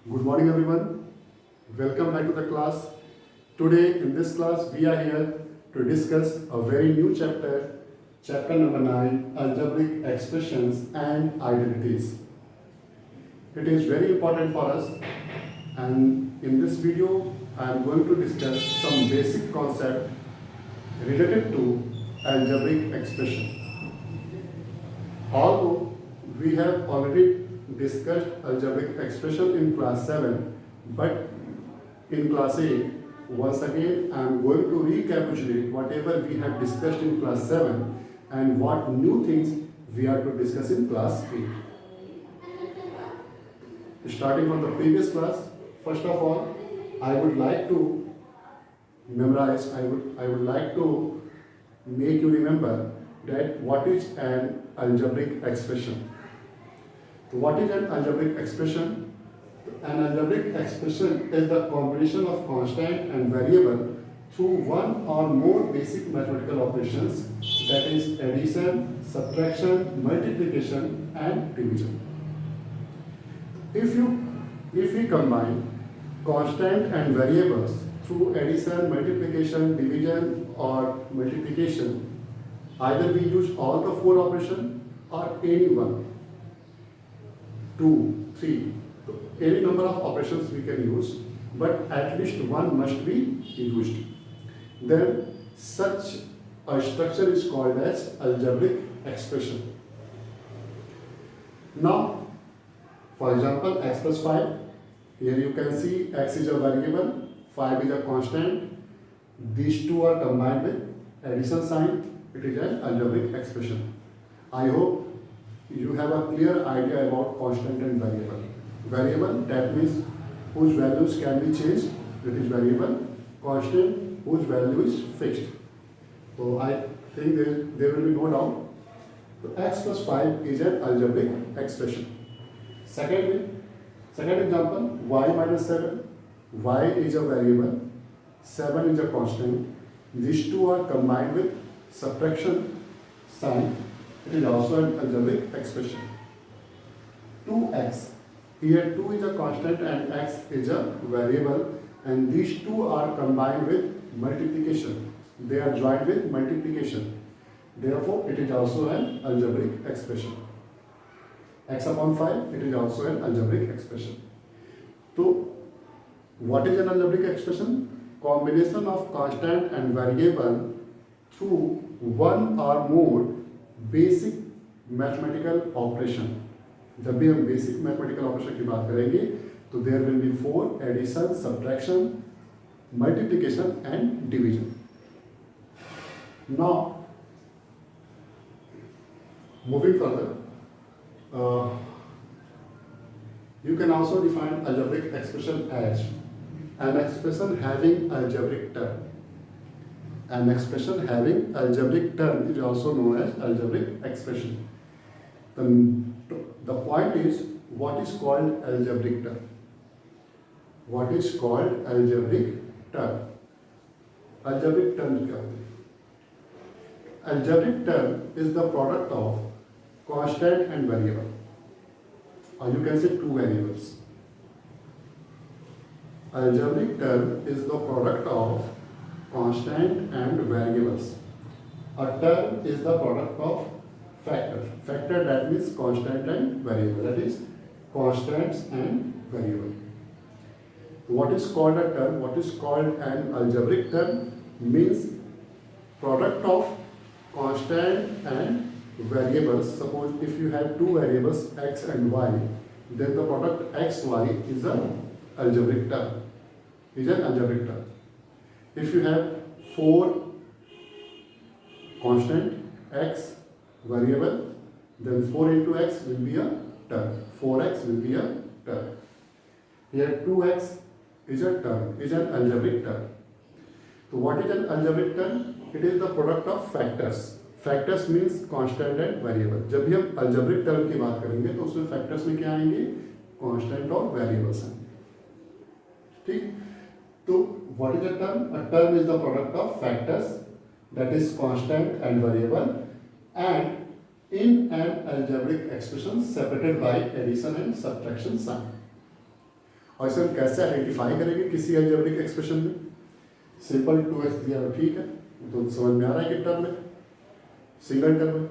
Good morning, everyone. Welcome back to the class. Today, in this class, we are here to discuss a very new chapter, chapter number 9, algebraic expressions and identities. It is very important for us, and in this video, I am going to discuss some basic concept related to algebraic expression. Although we have already discussed algebraic expression in class 7, but in class 8, once again I am going to recapitulate whatever we have discussed in class 7 and what new things we are to discuss in class 8. Starting from the previous class, first of all, I would like to memorize, I would like to make you remember that what is an algebraic expression. So what is an algebraic expression? An algebraic expression is the combination of constant and variable through one or more basic mathematical operations, that is addition, subtraction, multiplication and division. If we combine constant and variables through addition, multiplication, division or multiplication, either we use all the four operations or any one, 2, 3, any number of operations we can use, but at least one must be used. Then such a structure is called as algebraic expression. Now, for example, x plus 5, here you can see x is a variable, 5 is a constant. These two are combined with addition sign. It is an algebraic expression. I hope you have a clear idea about constant and variable. Variable, that means whose values can be changed, that is variable. Constant, whose value is fixed. So I think there will be no doubt. So x plus 5 is an algebraic expression. Second example, y minus 7. Y is a variable, 7 is a constant. These two are combined with subtraction sign. It is also an algebraic expression. 2x. Here 2 is a constant and x is a variable, and these two are combined with multiplication. They are joined with multiplication. Therefore, it is also an algebraic expression. X upon 5, it is also an algebraic expression. So, what is an algebraic expression? Combination of constant and variable through one or more basic mathematical operation. जब भी हम basic mathematical operation की बात करेंगे तो there will be 4 addition, subtraction, multiplication and division. Now moving further, you can also define algebraic expression as an expression having algebraic term. An expression having algebraic term is also known as algebraic expression. The point is, what is called algebraic term? What is called algebraic term? Algebraic term क्या होता है? Algebraic term is the product of constant and variable, or you can say two variables. Algebraic term is the product of constant and variables. A term is the product of factor. Factor, that means constant and variable. That is constants and variable. What is called a term? What is called an algebraic term? Means product of constant and variables. Suppose if you have two variables x and y, then the product x y is an algebraic term. Is an algebraic term. If you have 4 constant x variable, then 4 into x will be a term. 4x will be a term. Here 2x is a term, is an algebraic term. So what is an algebraic term? It is the product of factors. Factors means constant and variable. जब भी हम algebraic term की बात करेंगे तो उसमें factors में क्या आएंगे? Constant और variables आएंगे. ठीक? So what is a term? A term is the product of factors, that is constant and variable, and in an algebraic expression separated by addition and subtraction sign. और इसे हम कैसे आइडेंटिफाई करेंगे किसी algebraic expression में? Simple 2x दिया है, ठीक है, तो समझ में आ रहा है कि टर्म है, सिंगल टर्म है।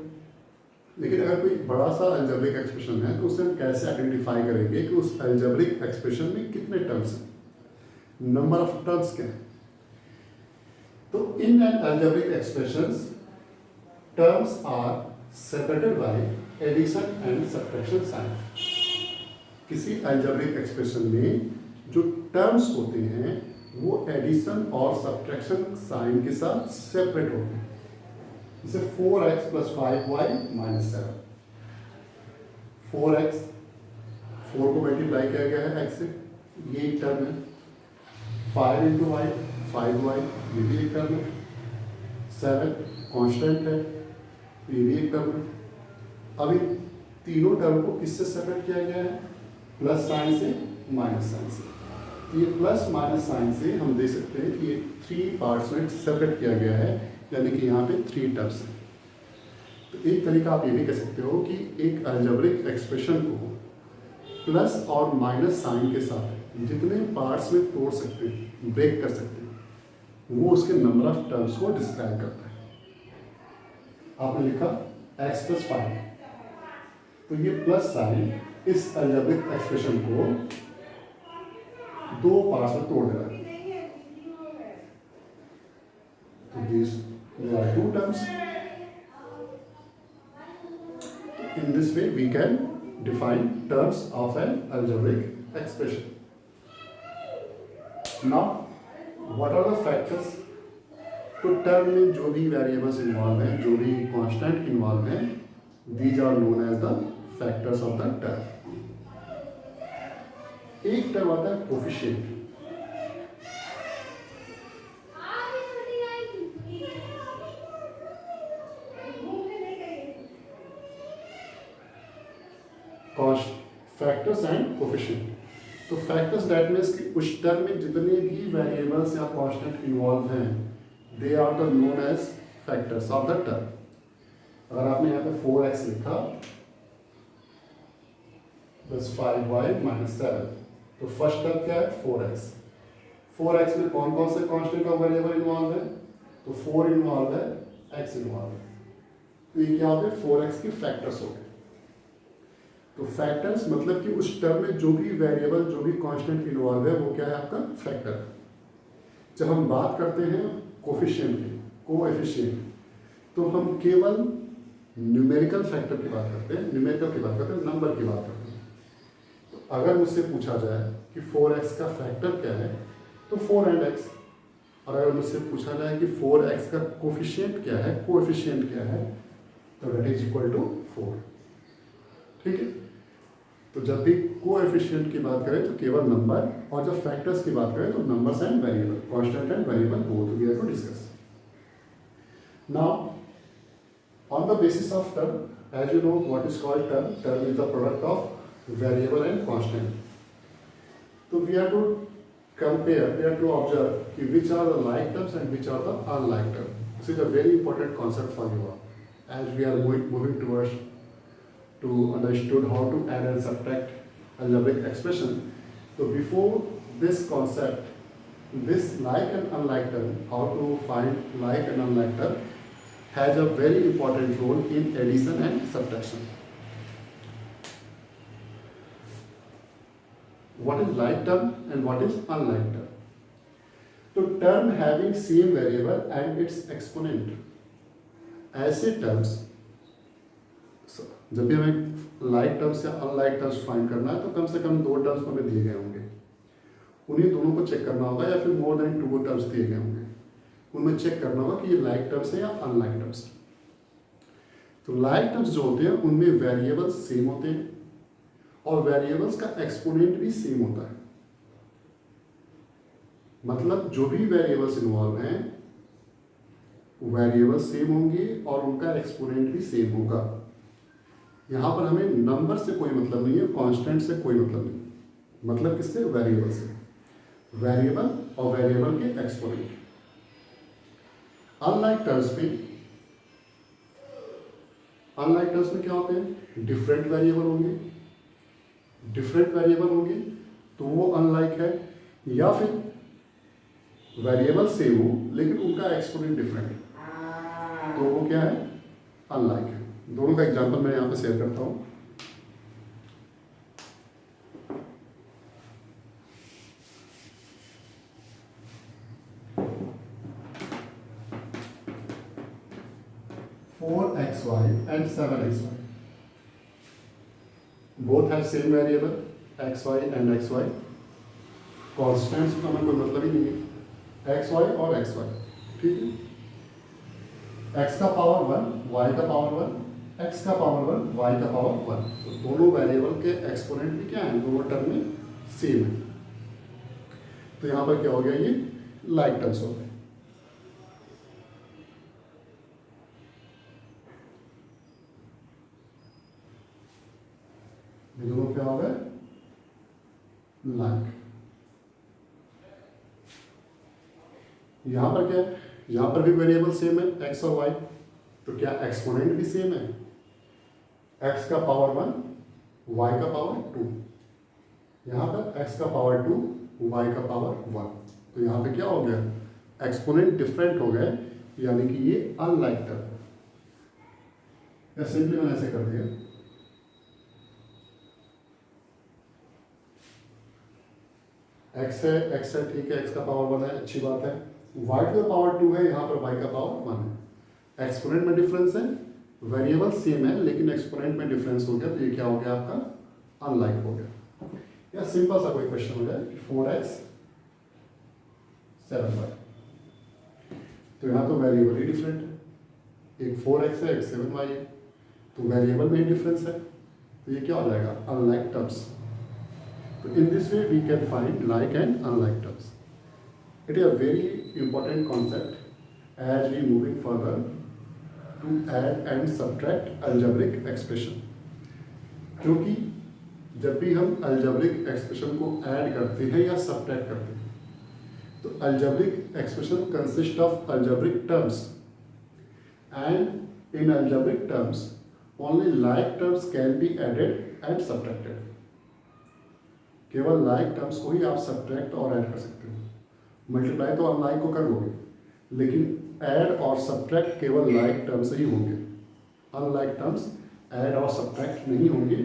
लेकिन अगर कोई बड़ा सा अलजेब्रिक एक्सप्रेशन है तो उसे हम कैसे आइडेंटिफाई करेंगे कि उस अलजेब्रिक एक्सप्रेशन में कितने टर्म्स हैं, नंबर ऑफ टर्म्स क्या है? तो in an algebraic expressions terms are separated by addition and subtraction sign. किसी अलजेब्रिक एक्सप्रेशन में जो टर्म्स होते हैं वो एडिशन और सब्ट्रैक्शन साइन के साथ सेपरेट होते हैं। जैसे 4x + 5y - 7, 4x 4 को मल्टीप्लाई किया गया है x से, ये एक टर्म है। 5 × y 5y, ये भी एक टर्म है। 7 कांस्टेंट है, ये भी एक टर्म है। अभी तीनों टर्म को किससे सेपरेट किया गया है? प्लस साइन से, माइनस साइन से। तो ये प्लस माइनस साइन से हम देख सकते हैं कि ये 3 पार्ट्स में सेपरेट किया गया है, यानी कि यहाँ पे 3 टर्म्स हैं। तो एक तरीका आप ये भी कह सकते हो कि एक अलजेब्रिक एक्सप्रेशन को प्लस और माइनस साइन के साथ जितने पार्ट्स में तोड़ सकते हैं, ब्रेक कर सकते हैं, वो उसके नंबर ऑफ टर्म्स को डिस्क्राइब करता है। आपने लिखा x + 5, तो ये प्लस साइन इस अलजेब्रिक एक्सप्रेशन को 2 पार्ट्स में तोड़ दे रहा है। तो there are 2 terms. In this way we can define terms of an algebraic expression. Now what are the factors? तो टर्म में जो भी वेरिएबल्स इन्वॉल्व हैं, जो भी कांस्टेंट इन्वॉल्व हैं, these are known as the factors of the term. एक term आता है कोफिशिएंट। Factors and coefficient. तो फैक्टर्स दैट मीन्स कि उस टर्म में जितने भी वेरिएबल्स या कांस्टेंट इन्वॉल्व हैं, they are the known as factors of the term. अगर आपने यहाँ पे 4x लिखा प्लस 5y - 7, तो फर्स्ट टर्म क्या है? 4x। 4x में कौन कौन से कांस्टेंट का वेरिएबल इन्वॉल्व है? तो 4 इन्वॉल्व है, x इन्वॉल्व है। तो ये क्या हो गए? 4x के फैक्टर्स हो गए। तो फैक्टर्स मतलब कि उस टर्म में जो भी वेरिएबल, जो भी कांस्टेंट इन्वॉल्व है, वो क्या है? आपका फैक्टर। जब हम बात करते हैं कोफिशिएंट की, कोएफिशिएंट, तो हम केवल न्यूमेरिकल फैक्टर की बात करते हैं, न्यूमेरिकल की बात करते हैं, नंबर की बात करते हैं। तो अगर मुझसे पूछा जाए कि 4x का फैक्टर क्या है, तो 4 & x। और अगर मुझसे पूछा जाए कि 4x का कोफिशिएंट क्या है, कोएफिशिएंट क्या है, तो दैट इज इक्वल टू 4। ठीक है। तो जब भी कोएफिशिएंट की बात करें तो केवल नंबर, और जब फैक्टर्स की बात करें तो numbers and variable, constant and variable, both we have to discuss. Now on the basis of term, as you know what is called term, term is the product of variable and constant. तो we have to compare, we have to observe कि which are the like terms and which are the unlike term. This is a very important concept for you all as we are moving towards to understood how to add and subtract algebraic expression. So before this concept, this like and unlike term, how to find like and unlike term, has a very important role in addition and subtraction. What is like term and what is unlike term? So term having same variable and its exponent, ऐसे terms, जब भी हमें like terms या unlike terms find करना है तो कम से कम 2 terms हमें दिए गए होंगे, उन्हीं दोनों को चेक करना होगा, या फिर मोर देन 2 टर्म्स दिए गए होंगे, उनमें चेक करना होगा कि ये लाइक टर्म्स है या अनलाइक टर्म्स। तो लाइक टर्म्स जो होते हैं उनमें वेरिएबल्स सेम होते हैं और वेरिएबल्स का एक्सपोनेंट भी सेम होता है। मतलब जो भी वेरिएबल्स इन्वॉल्व हैं वेरिएबल्स सेम होंगे और उनका एक्सपोनेंट भी सेम होगा। यहाँ पर हमें नंबर से कोई मतलब नहीं है, कांस्टेंट से कोई मतलब नहीं। मतलब किससे? वेरिएबल से। वेरिएबल और वेरिएबल के एक्सपोनेंट। अनलाइक टर्म्स में क्या होते हैं? डिफरेंट वेरिएबल होंगे। डिफरेंट वेरिएबल होंगे तो वो अनलाइक अनलाइक है, या फिर वेरिएबल सेम हो लेकिन उनका एक्सपोनेंट डिफरेंट है, तो वो क्या है, अनलाइक है। दोनों का एग्जांपल मैं यहाँ पे शेयर करता हूँ। Four x y and 7xy both have same variable xy and xy। Constants का हमें कोई मतलब ही नहीं है, xy और xy, ठीक है। x का पावर 1, y का पावर 1, x का पावर 1, y का पावर 1, तो दोनों वेरिएबल के एक्सपोनेंट भी क्या है, दोनों टर्म में सेम है। तो यहाँ पर क्या हो गया, ये लाइक टर्म्स हो गए। दोनों क्या हो गए, लाइक। यहाँ पर क्या है, यहाँ पर भी वेरिएबल सेम है x और y, तो क्या एक्सपोनेंट भी सेम है, x का पावर 1, y का पावर 2। यहाँ पर x का पावर 2, y का पावर 1, तो यहाँ पे क्या हो गया, एक्सपोनेंट डिफरेंट हो गए, यानी कि ये अनलाइक टर्म है। या सिंपली मैंने ऐसे कर दिया, x है ठीक है, x का पावर 1 है, अच्छी बात है। y का पावर 2 है, यहाँ पर y का पावर 1 है। एक्सपोनेंट में डिफरेंस है, वेरिएबल सेम है लेकिन एक्सपोनेंट में डिफरेंस हो गया, तो ये क्या हो गया आपका, अनलाइक हो गया। या सिंपल सा कोई क्वेश्चन हो जाए, 4x 7y, तो यहाँ तो वेरिएबल ही डिफरेंट है, एक 4x है, एक 7y है, तो वेरिएबल में ही डिफरेंस है, तो ये क्या हो जाएगा, अनलाइक टर्म्स। तो in this way we can find like and unlike terms. It is a very important concept as we moving further to add and subtract algebraic expression. क्योंकि जब भी हम algebraic expression को add करते हैं या subtract करते हैं, तो algebraic expression consist of algebraic terms, and in algebraic terms only like terms can be added and subtracted. केवल लाइक टर्म्स को ही आप सब्ट्रैक्ट और ऐड कर सकते हो, मल्टीप्लाई तो अनलाइक को कर लोगे, लेकिन ऐड और सब्ट्रैक्ट केवल लाइक टर्म्स ही होंगे। अनलाइक टर्म्स ऐड और सब्ट्रैक्ट नहीं होंगे,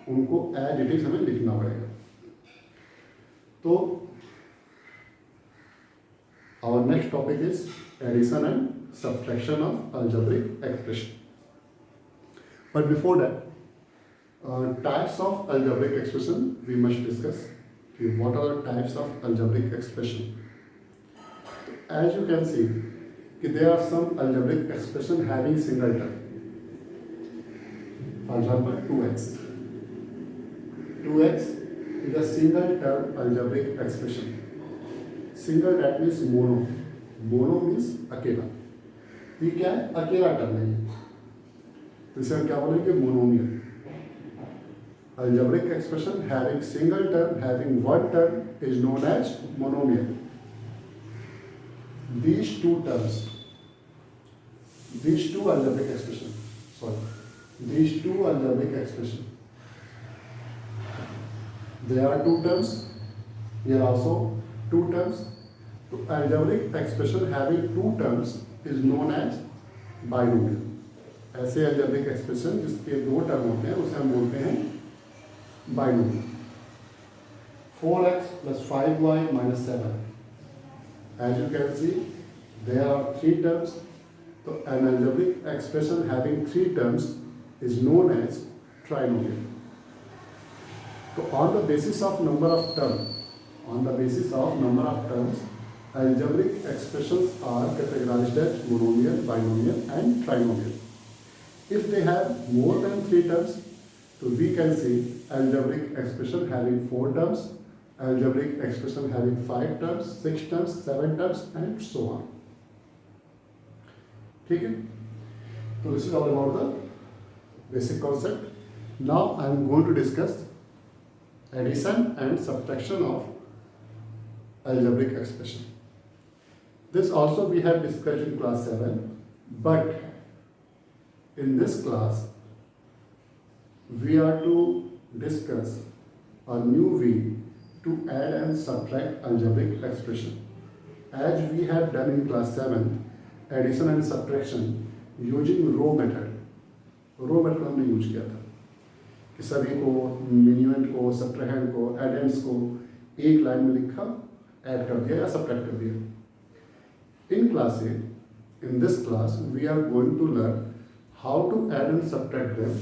उनको एज इट इज हमें लिखना पड़ेगा। तो our next topic is addition and subtraction of algebraic expression. But before that, types of algebraic expression we must discuss. What are the types of algebraic expression? As you can see, there are some algebraic expression having single term. For example, 2x. 2x is a single term algebraic expression. Single, that means mono. Mono means अकेला। ये क्या है, अकेला term है, तो इसे हम क्या बोलेंगे, monomial. Algebraic expression having single term, having one term is known as monomial. These two algebraic expression, there are two terms, here also two terms. So algebraic expression having two terms is known as binomial. ऐसे algebraic expression जिसके दो term होते हैं उसे हम बोलते हैं binomial. 4x plus 5y minus 7. As you can see, there are three terms. So an algebraic expression having three terms is known as trinomial. So on the basis of number of terms, algebraic expressions are categorized as monomial, binomial, and trinomial. If they have more than three terms, so we can see algebraic expression having 4 terms, algebraic expression having 5 terms, 6 terms, 7 terms, and so on. ठीक है? So this is all about the basic concept. Now I am going to discuss addition and subtraction of algebraic expression. This also we have discussed in class 7, but in this class we are to discuss a new way to add and subtract algebraic expression. As we have done in class 7, addition and subtraction using row method. Row method हमने use किया था कि सभी को, minuend को, सब्ट्रैक्टेंट को, addends को एक लाइन में लिखा, ऐड कर दिया या सब्ट्रैक्ट कर दिया. In class in this class we are going to learn how to add and subtract them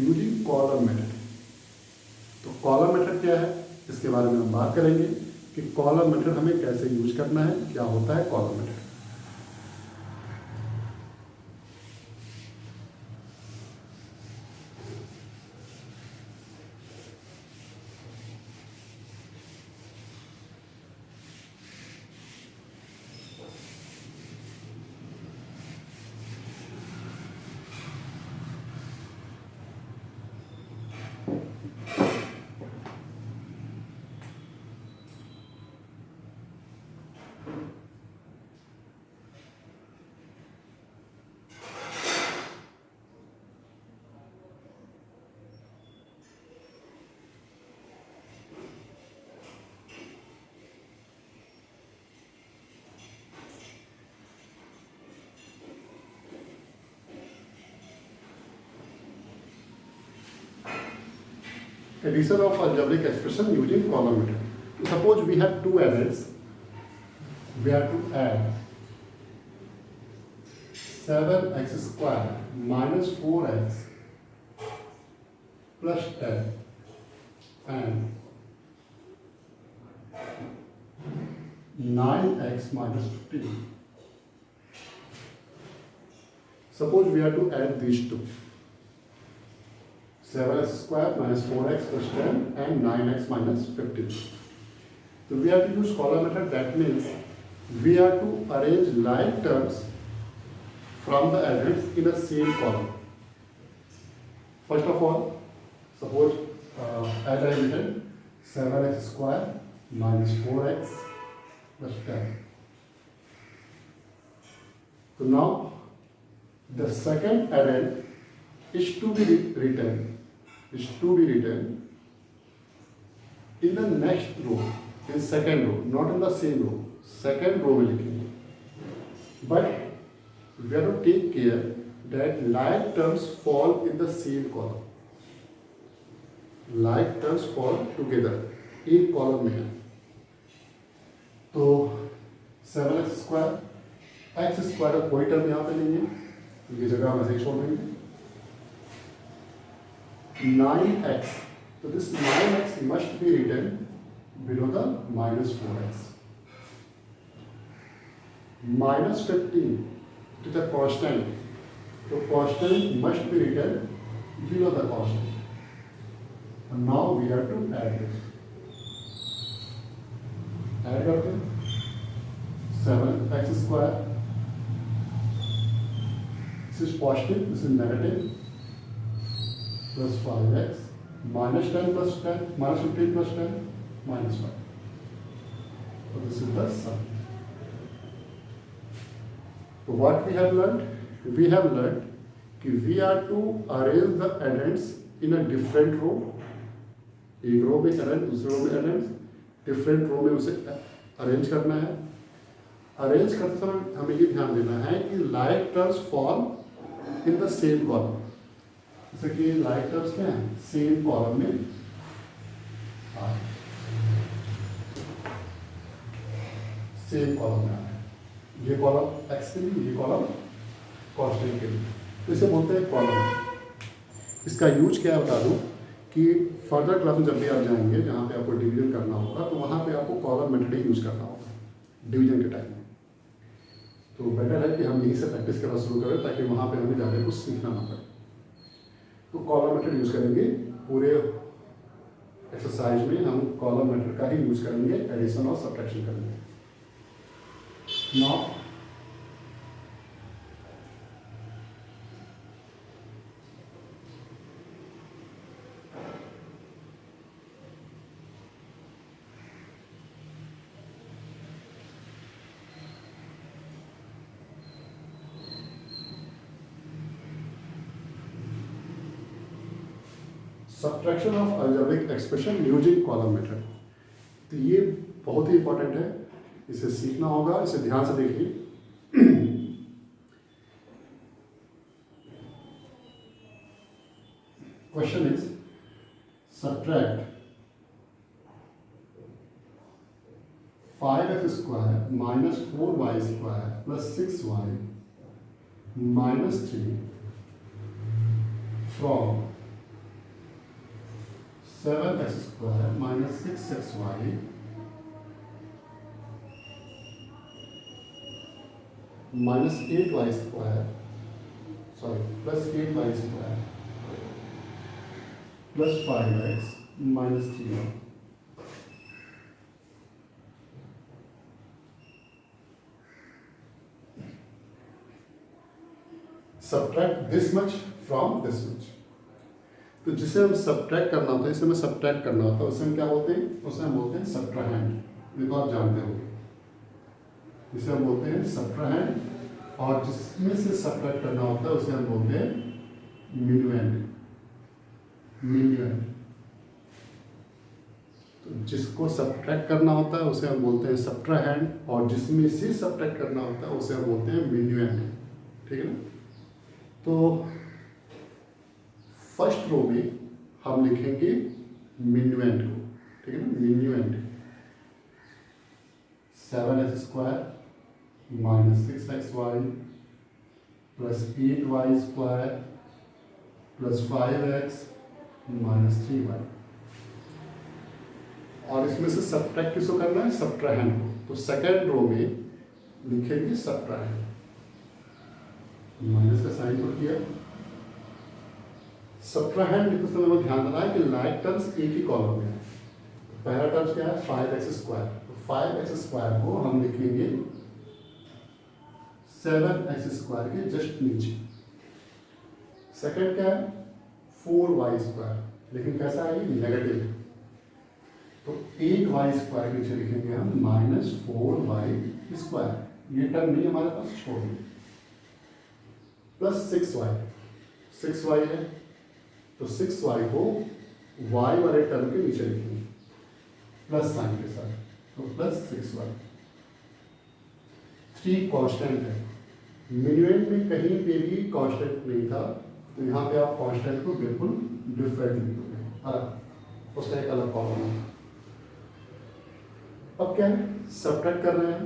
using column method. तो कॉलम मेथड क्या है, इसके बारे में हम बात करेंगे कि कॉलम मेथड हमें कैसे यूज करना है, क्या होता है column method. Addition of algebraic expression using column method. Suppose we have two addends. We have to add 7x square minus 4x plus 10 and 9x minus 15. Suppose we have to add these two. 7x square minus 4x plus 10 and 9x minus 15. So we have to use column method. That means we have to arrange like terms from the addends in a same column. First of all, suppose as I written 7x square minus 4x plus 10. So now the second addend is to be written in the next row, in second row, not in the same row. Second row में लिखेंगे. But we have to take care that like terms fall in the same column. Like terms fall together. एक column में है. तो 7x square, x square का कोई term यहाँ पे नहीं है, ये जगह हम ऐसे छोड़ देंगे. 9x, so this 9x must be written below the minus 4x. Minus 15, it is a constant, so constant must be written below the constant. And now we have to add this. Add करते हैं 7x square, this is positive, this is negative, plus 5x minus 10 plus 10 minus 15 plus 10 minus 5. So this is the sum. So what we have learned? We have learned कि we are to arrange the addends in a different row. एक रो में addend, दूसरे रो में addends, different row में उसे arrange करना है. Arrange करते समय हमें ये ध्यान देना है कि like terms fall in the same column. जैसे कि लाइक टर्म्स क्या हैं, सेम कॉलम में आए, सेम कॉलम में आए. ये कॉलम एक्स के लिए, ये कॉलम कांस्टेंट के लिए, तो इसे बोलते हैं कॉलम. इसका यूज क्या है बता दूं कि फर्दर क्लास में जब भी आप जाएंगे जहाँ पे आपको डिवीजन करना होगा, तो वहाँ पे आपको कॉलम मेथड ही यूज करना होगा डिवीजन के टाइम में. तो बेटर है कि हम यहीं से प्रैक्टिस करना शुरू करें ताकि वहाँ पे हमें ज़्यादा कुछ सीखना ना पड़े. तो कॉलम मेथड यूज करेंगे पूरे एक्सरसाइज में. हम कॉलम मेथड का ही यूज करेंगे एडिशन और सब्ट्रैक्शन करेंगे. Now subtraction of algebraic expression using column method. तो ये बहुत ही इंपॉर्टेंट है, इसे सीखना होगा, इसे ध्यान से देखिए। Question is subtract 5x square minus 4y square plus 6y minus 3 from 7x square minus 6xy minus 8y square plus 8y square plus 5x minus 3y। Subtract this much from this much. तो जिसे हम subtract करना होता है, इसे हमें subtract करना होता है, उसे हम क्या बोलते हैं? उसे हम बोलते हैं सब्ट्राहैंड। ये तो आप जानते हो, जिसे हम बोलते हैं सब्ट्राहैंड, और जिसमें से सब्ट्रैक्ट करना होता है उसे हम बोलते हैं मिन्यूएंड। तो जिसको सब्ट्रैक्ट करना होता है उसे हम बोलते हैं सब्ट्राहैंड, और जिसमें से सब्ट्रैक्ट करना होता है उसे हम बोलते हैं मिन्यूएंड। ठीक है ना? तो फर्स्ट रो में हम लिखेंगे मिन्यूएंड को। ठीक है ना? मिन्यूएंड 7x square minus 6xy plus 8y square plus 5x minus 3y। और इसमें से सब्ट्रैक्ट किसको करना है? सब्ट्राहैंड को। तो सेकेंड रो में लिखेंगे सब्ट्राहैंड, माइनस का साइन पुट किया। सब्ट्राहैंड लिखते समय हमें ध्यान देना है कि लाइक टर्म्स एक ही कॉलम में है। पहला टर्म्स क्या है? 5x square. तो 5x स्क्वायर को हम लिखेंगे 7x स्क्वायर के जस्ट नीचे। सेकेंड क्या है? 4y स्क्वायर, लेकिन कैसा है? नेगेटिव। तो 8y स्क्वायर के नीचे लिखेंगे हम माइनस 4y स्क्वायर। ये टर्म नहीं हमारे पास, छोड़ देंगे। प्लस 6y है, तो 6y को y वाले टर्म के नीचे लिखेंगे प्लस साइन के साथ, तो प्लस 6y। 3 कांस्टेंट है। मिन्यूएंड में कहीं पे भी कांस्टेंट नहीं था, तो यहाँ पे आप कांस्टेंट को बिल्कुल डिफरेंट लिखोगे, अलग, उसका एक अलग कॉलम है। अब क्या है? सब्ट्रैक्ट कर रहे हैं,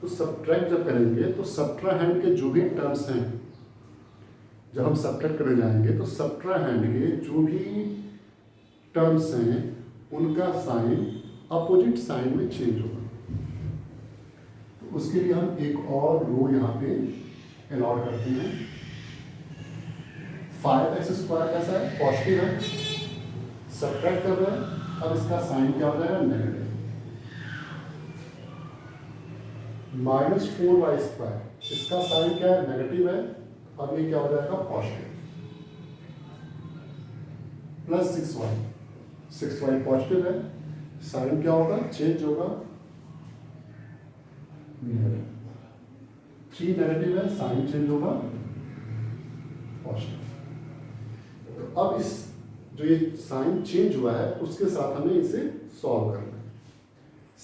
तो सब्ट्रैक्ट जब करेंगे तो सब्ट्राहैंड के जो भी टर्म्स हैं, जब हम सब्ट्रैक्ट करने जाएंगे तो सब्ट्राहैंड के जो भी टर्म्स हैं उनका साइन अपोजिट साइन में चेंज होगा। तो उसके लिए हम एक और रो यहाँ पे अलॉट करते हैं। 5x स्क्वायर कैसा है? पॉजिटिव है, सब्ट्रैक्ट कर रहे हैं, अब इसका साइन क्या हो जाएगा? नेगेटिव। माइनस 4y स्क्वायर, इसका साइन क्या है? नेगेटिव है, अब ये क्या हो जाएगा? पॉजिटिव। प्लस 6y पॉजिटिव है, साइन क्या होगा? चेंज होगा, नेगेटिव। 3 नेगेटिव है, साइन चेंज होगा, पॉजिटिव। तो अब इस जो ये साइन चेंज हुआ है उसके साथ हमें इसे सॉल्व करना है।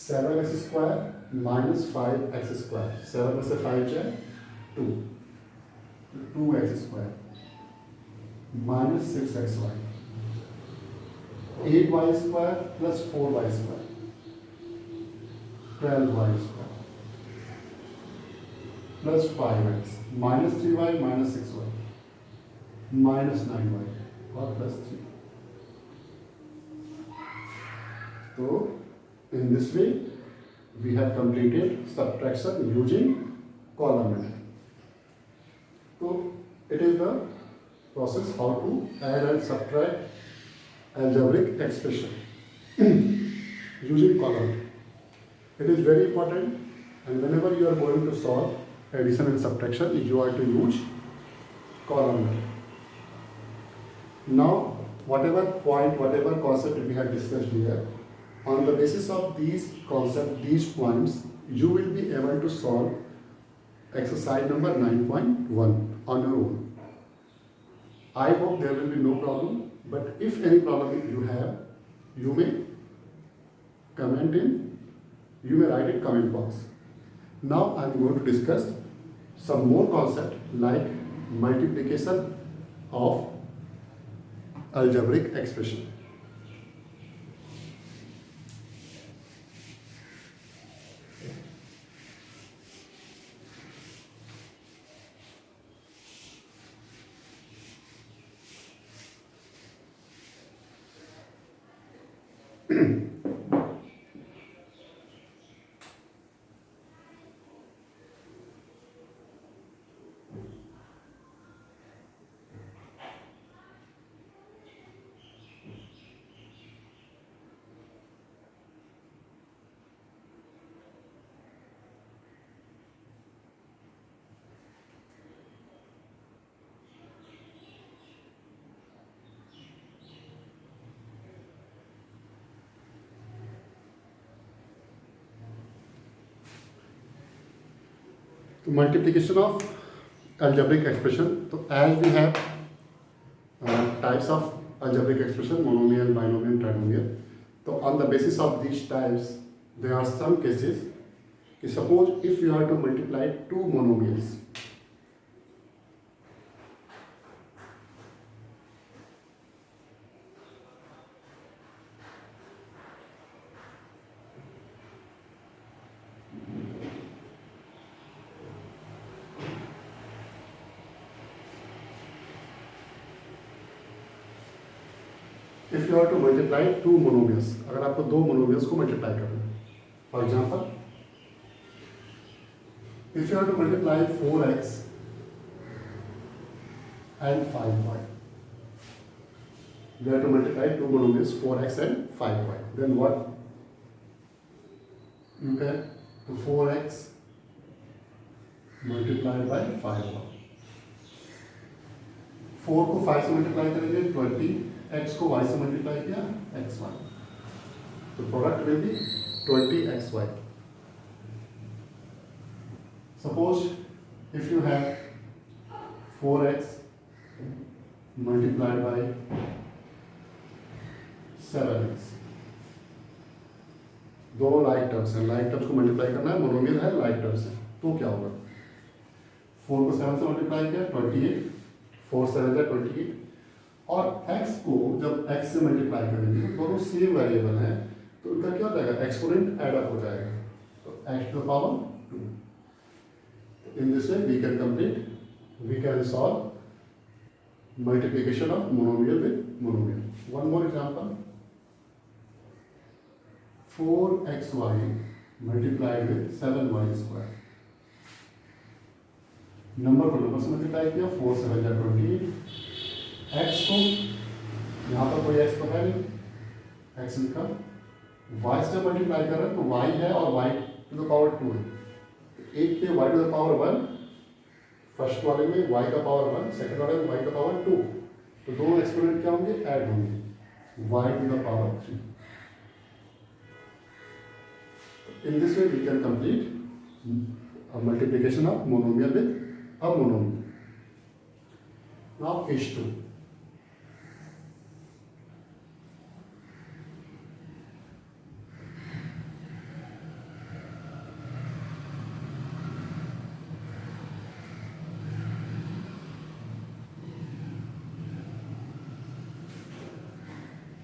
7x square minus 5x square, 7 में से 5 जाए 2, 2x square minus 6xy, 8y square plus 4y square 12y square plus 5x minus 3y minus 6y minus 9y और प्लस 3। तो in this way we have completed subtraction using column method. So it is the process how to add and subtract algebraic expression using column. It is very important, and whenever you are going to solve addition and subtraction, you are to use column method. Now whatever point, whatever concept we have discussed here, on the basis of these concepts, these points, you will be able to solve exercise number 9.1 on your own. I hope there will be no problem, but if any problem you have, you may comment in You may write it comment box. Now I am going to discuss some more concept like multiplication of algebraic expression. तो multiplication of algebraic expression. So as we have types of algebraic expression, monomial, binomial, trinomial. So on the basis of these types, there are some cases. Suppose if you are to multiply two monomials. If you are to multiply two monomials, अगर आपको दो monomials को multiply करना है, for example, if you are to multiply 4x and 5y, you have to multiply two monomials 4x and 5y. Then what you get? To 4x multiplied by 5y. 4 को 5 से multiply करेंगे 20. x को y से multiply किया xy, तो product will be 20xy. Suppose if you have 4x multiplied by 7x, दो like terms हैं, like terms को मल्टीप्लाई करना है, मोनोमियल है, लाइक टर्म्स है, तो क्या होगा? 4 को 7 से मल्टीप्लाई किया 28, 4 7 है 28, और x को जब x से मल्टीप्लाई करेंगे दोनों सेम वेरिएबल हैं, तो उनका क्या हो जाएगा? एक्सपोनेंट ऐड अप हो जाएगा, तो x to the power 2. In this way we can complete, we can solve multiplication of monomial with monomial. One more example, 4xy multiplied with 7y square. नंबर को नंबर से मल्टीप्लाई किया, 4 7 या 28. x को यहाँ पर कोई x तो है नहीं, x लिखा, y से मल्टीप्लाई कर रहे हैं तो y है और y टू द पावर 2 है. एक पे y to the power 1, first वाले में y का पावर 1, सेकंड वाले में y का पावर 2, तो दोनों एक्सपोनेंट क्या होंगे? ऐड होंगे, y to the power 3. In this way we can complete a multiplication of monomial with a monomial. Now H2.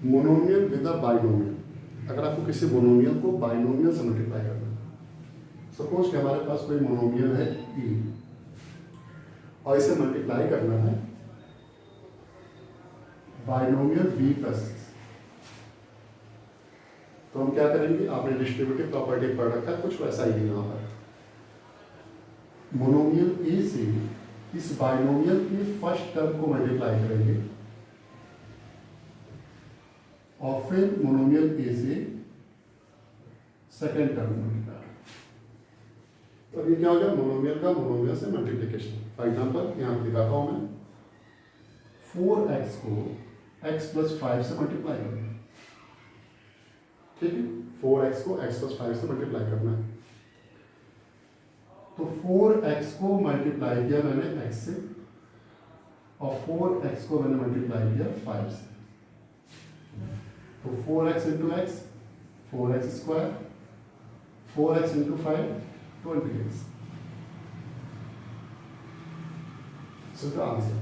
Monomial with a binomial. अगर आपको किसी मोनोमियल को बाइनोमियल से मल्टीप्लाई करना है, सपोज कि हमारे पास कोई मोनोमियल है e और इसे मल्टीप्लाई करना है बाइनोमियल b प्लस, तो हम क्या करेंगे? आपने डिस्ट्रीब्यूटिव प्रॉपर्टी पढ़ रखा है, कुछ वैसा ही है. यहाँ पर मोनोमियल a से इस बाइनोमियल के फर्स्ट टर्म को मल्टीप्लाई करेंगे और फिर मोनोमियल ए से सेकेंड टर्म मल्टीप्लाई. तो ये क्या हो गया? मोनोमियल का मोनोमियल से मल्टीप्लिकेशन. फॉर एग्जांपल यहाँ पर दिखाता हूँ मैं, 4x को x प्लस 5 से मल्टीप्लाई करना है. ठीक है, 4x को x प्लस 5 से मल्टीप्लाई करना है. तो 4x को मल्टीप्लाई किया मैंने x से और 4x को मैंने मल्टीप्लाई किया 5 से, तो 4x into x 4x square, 4x into 5, 20x. So the answer.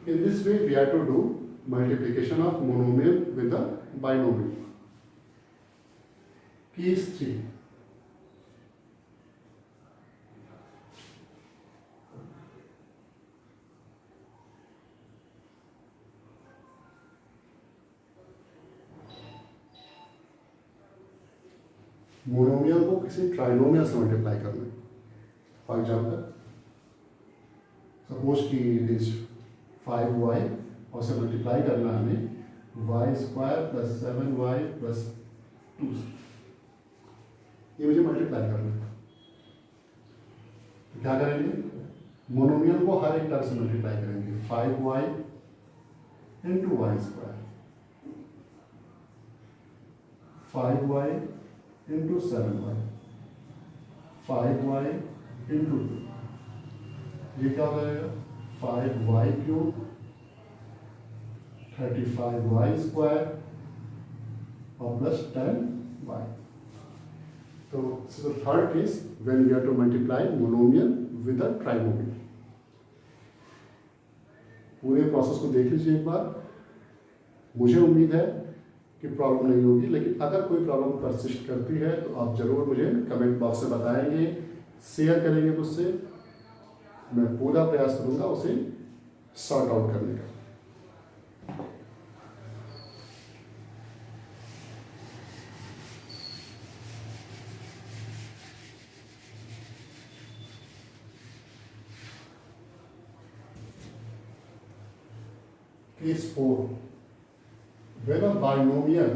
In this way, we have to do multiplication of monomial with a binomial. Case 3. Monomial को किसी ट्राइनोमियल से मल्टीप्लाई करना है. फॉर एग्जाम्पल, सपोज कि this 5y और से multiply करना है हमें y² + 7y + 2. ये मुझे मल्टीप्लाई करना है. तो क्या करेंगे? मोनोमियल को हर एक टर्म से मल्टीप्लाई करेंगे. 5y × y², 5y × 7y, 5y × 2. ये क्या हो जाएगा? 5y³ 35y² और प्लस 10y. तो third case when you have to multiply monomial with a trinomial. पूरे प्रोसेस को देख लीजिए एक बार. मुझे उम्मीद है कि प्रॉब्लम नहीं होगी, लेकिन अगर कोई प्रॉब्लम परसिस्ट करती है तो आप जरूर मुझे कमेंट बॉक्स में बताएंगे, शेयर करेंगे मुझसे. मैं पूरा प्रयास करूंगा उसे सॉर्ट आउट करने का. Case 4. When a binomial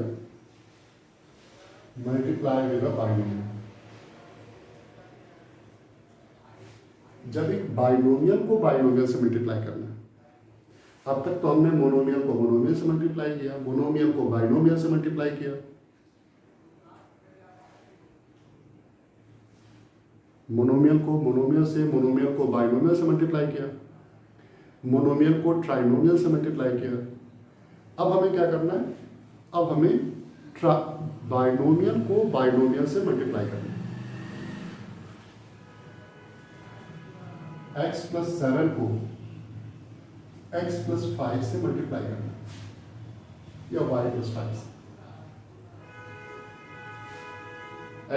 multiply with a binomial. जब एक बाइनोमियल को बाइनोमियल से मल्टीप्लाई करना है. अब तक तो हमने मोनोमियल को मोनोमियल से मल्टीप्लाई किया, मोनोमियल को बाइनोमियल से मल्टीप्लाई किया. मोनोमियल को मोनोमियल से, मोनोमियल को बाइनोमियल से मल्टीप्लाई किया, मोनोमियल को ट्राइनोमियल से मल्टीप्लाई किया. अब हमें क्या करना है? अब हमें बाइनोमियल को बाइनोमियल से मल्टीप्लाई करना है. x + 7 को x + 5 से मल्टीप्लाई करना है या y + 5 से.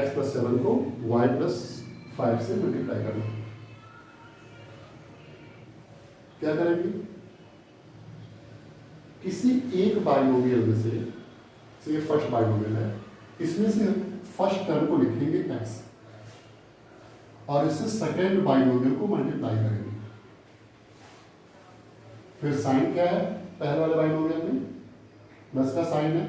x + 7 को y + 5 से मल्टीप्लाई करना है. क्या करेंगे? किसी एक बाइनोमियल में से ये फर्स्ट बाइनोमियल है, इसमें से फर्स्ट टर्म को लिखेंगे x और इससे सेकेंड बाइनोमियल को मल्टीप्लाई करेंगे. फिर साइन क्या है? पहले वाले बाइनोमियल में प्लस का साइन है,